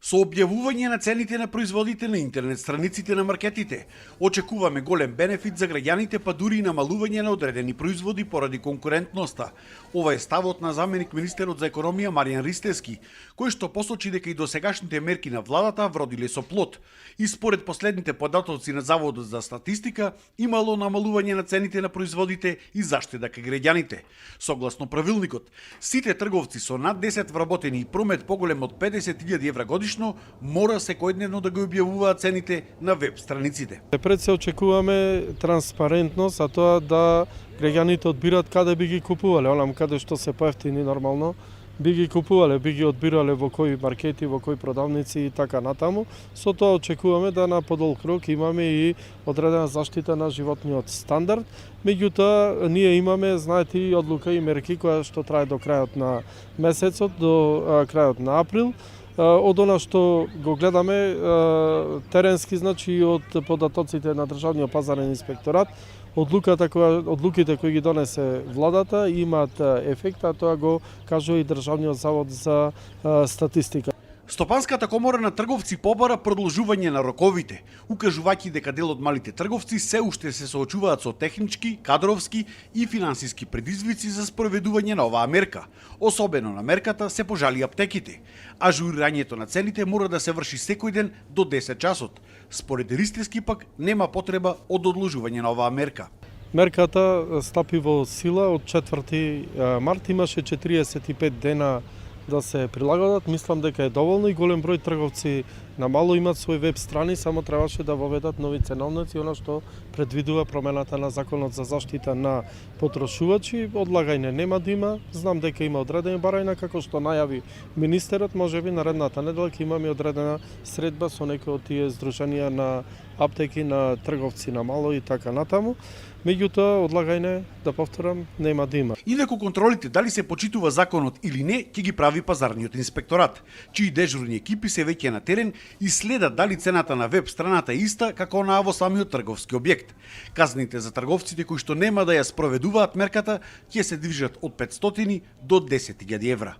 Со објавување на цените на производите на интернет страниците на маркетите, очекуваме голем бенефит за граѓаните, па дури и намалување на одредени производи поради конкурентноста. Ова е ставот на заменик министерот за економија Маријан Ристевски, кој што посочи дека и досегашните мерки на владата вродиле со плод. И според последните податоци на Заводот за статистика, имало намалување на цените на производите и заштеда кај граѓаните. Согласно правилникот, сите трговци со над 10 вработени и промет поголем од 50.000 евра годишно мора секојдневно да ги објавуваат цените на веб страниците. Пред се очекуваме транспарентност, а тоа да граѓаните одбираат каде би ги купувале, онам каде што се поевтини нормално, би ги купувале, би ги одбирале во кои маркети, во кои продавници и така натаму. Со тоа очекуваме да на подолг рок имаме и одредена заштита на животниот стандард. Меѓутоа, ние имаме, знаете, и одлука и мерки која што трае до крајот на месецот, до крајот на април. Од она што го гледаме теренски, значи од податоците на Државниот пазарен инспекторат, одлуките кои ги донесе владата имаат ефект, а тоа го кажува и Државниот завод за статистика. Стопанската комора на трговци побара продолжување на роковите, укажувајќи дека дел од малите трговци се уште се соочуваат со технички, кадровски и финансиски предизвици за спроведување на оваа мерка. Особено на мерката се пожали аптеките. Ажурирањето на цените мора да се врши секој ден до 10 часот. Според Ристевски пак нема потреба од одложување на оваа мерка. Мерката стапи во сила од 4 март, имаше 45 дена да се прилагодат. Мислам дека е доволно и голем број трговци на мало имаат свој веб страни, само требаше да воведат нови ценовници, она што предвидува промената на Законот за заштита на потрошувачи. Одлагање нема да има, знам дека има одредени барања, како што најави министерот, можеби наредната недела ќе имаме одредена средба со некои од тие здруженија на аптеки, на трговци на мало и така натаму. Меѓутоа, одлагање, да повторам, нема да има. Инаку контролите дали се почитува законот или не, ќе ги прави пазарниот инспекторат, чии дежурни екипи се веќе на терен и следат дали цената на веб страната е иста како онаа во самиот трговски објект. Казните за трговците кои што нема да ја спроведуваат мерката ќе се движат од 500 до 10.000 евра.